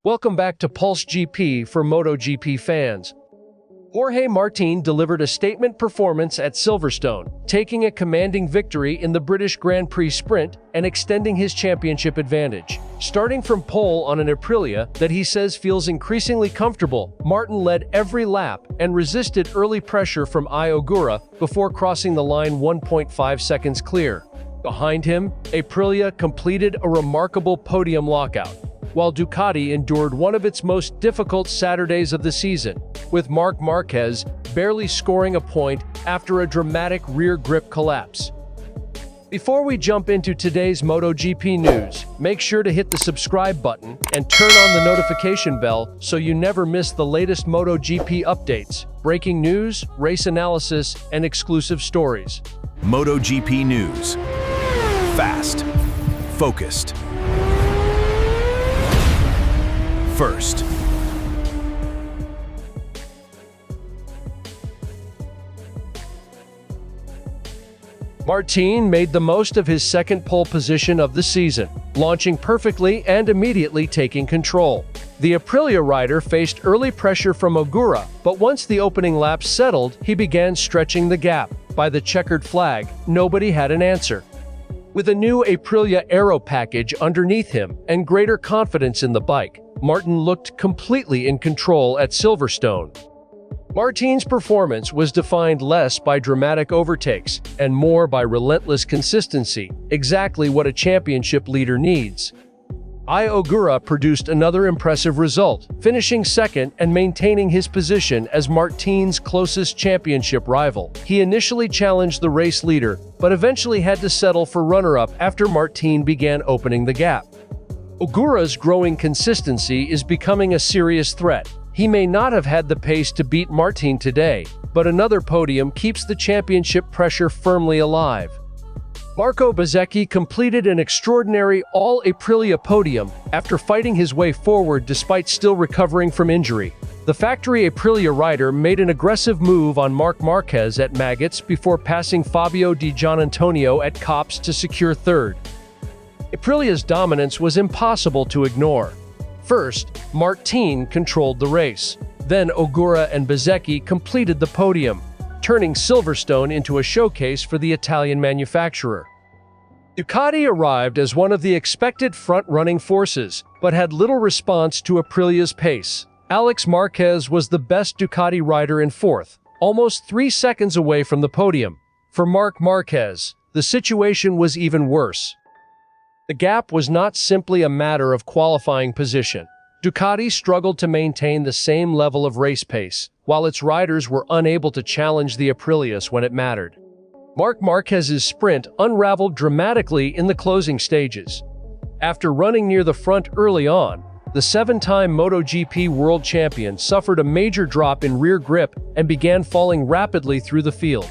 Welcome back to Pulse GP for MotoGP fans. Jorge Martín delivered a statement performance at Silverstone, taking a commanding victory in the British Grand Prix Sprint and extending his championship advantage. Starting from pole on an Aprilia that he says feels increasingly comfortable, Martin led every lap and resisted early pressure from Ai Ogura before crossing the line 1.5 seconds clear. Behind him, Aprilia completed a remarkable podium lockout, while Ducati endured one of its most difficult Saturdays of the season, with Marc Márquez barely scoring a point after a dramatic rear grip collapse. Before we jump into today's MotoGP news, make sure to hit the subscribe button and turn on the notification bell so you never miss the latest MotoGP updates, breaking news, race analysis, and exclusive stories. MotoGP news. Fast. Focused. First. Martín made the most of his second pole position of the season, launching perfectly and immediately taking control. The Aprilia rider faced early pressure from Ogura, but once the opening lap settled, he began stretching the gap. By the checkered flag, nobody had an answer. With a new Aprilia aero package underneath him and greater confidence in the bike, Martin looked completely in control at Silverstone. Martín's performance was defined less by dramatic overtakes and more by relentless consistency, exactly what a championship leader needs. Ai Ogura produced another impressive result, finishing second and maintaining his position as Martín's closest championship rival. He initially challenged the race leader, but eventually had to settle for runner-up after Martín began opening the gap. Ogura's growing consistency is becoming a serious threat. He may not have had the pace to beat Martín today, but another podium keeps the championship pressure firmly alive. Marco Bezzecchi completed an extraordinary all-Aprilia podium after fighting his way forward despite still recovering from injury. The factory Aprilia rider made an aggressive move on Marc Márquez at Maggots before passing Fabio Di Giannantonio at Copse to secure third. Aprilia's dominance was impossible to ignore. First, Martín controlled the race. Then Ogura and Bezzecchi completed the podium, turning Silverstone into a showcase for the Italian manufacturer. Ducati arrived as one of the expected front-running forces, but had little response to Aprilia's pace. Alex Marquez was the best Ducati rider in fourth, almost 3 seconds away from the podium. For Marc Márquez, the situation was even worse. The gap was not simply a matter of qualifying position. Ducati struggled to maintain the same level of race pace, while its riders were unable to challenge the Aprilias when it mattered. Marc Márquez's sprint unraveled dramatically in the closing stages. After running near the front early on, the 7-time MotoGP world champion suffered a major drop in rear grip and began falling rapidly through the field.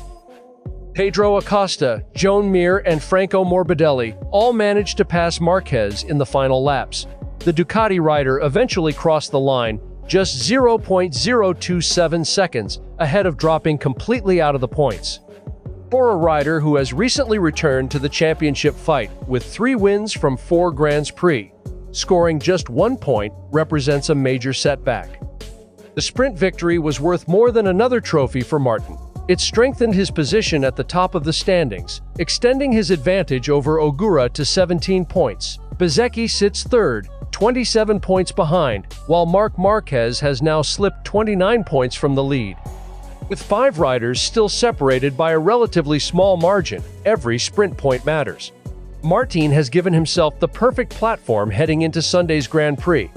Pedro Acosta, Joan Mir, and Franco Morbidelli all managed to pass Márquez in the final laps. The Ducati rider eventually crossed the line, just 0.027 seconds ahead of dropping completely out of the points. For a rider who has recently returned to the championship fight with 3 wins from 4 Grands Prix, scoring just 1 point represents a major setback. The sprint victory was worth more than another trophy for Martin. It strengthened his position at the top of the standings, extending his advantage over Ogura to 17 points. Bezzecchi sits third, 27 points behind, while Marc Márquez has now slipped 29 points from the lead. With 5 riders still separated by a relatively small margin, every sprint point matters. Martín has given himself the perfect platform heading into Sunday's Grand Prix.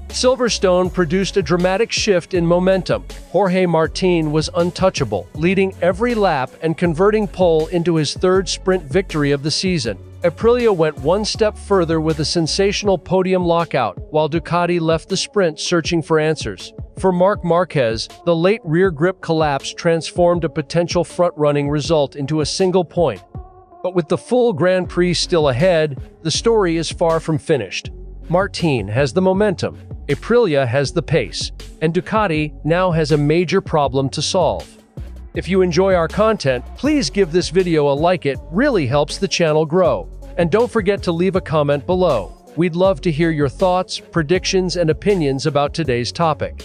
Silverstone produced a dramatic shift in momentum. Jorge Martín was untouchable, leading every lap and converting pole into his 3rd sprint victory of the season. Aprilia went one step further with a sensational podium lockout, while Ducati left the sprint searching for answers. For Marc Márquez, the late rear grip collapse transformed a potential front-running result into a single point. But with the full Grand Prix still ahead, the story is far from finished. Martín has the momentum, Aprilia has the pace, and Ducati now has a major problem to solve. If you enjoy our content, please give this video a like. It really helps the channel grow. And don't forget to leave a comment below. We'd love to hear your thoughts, predictions, and opinions about today's topic.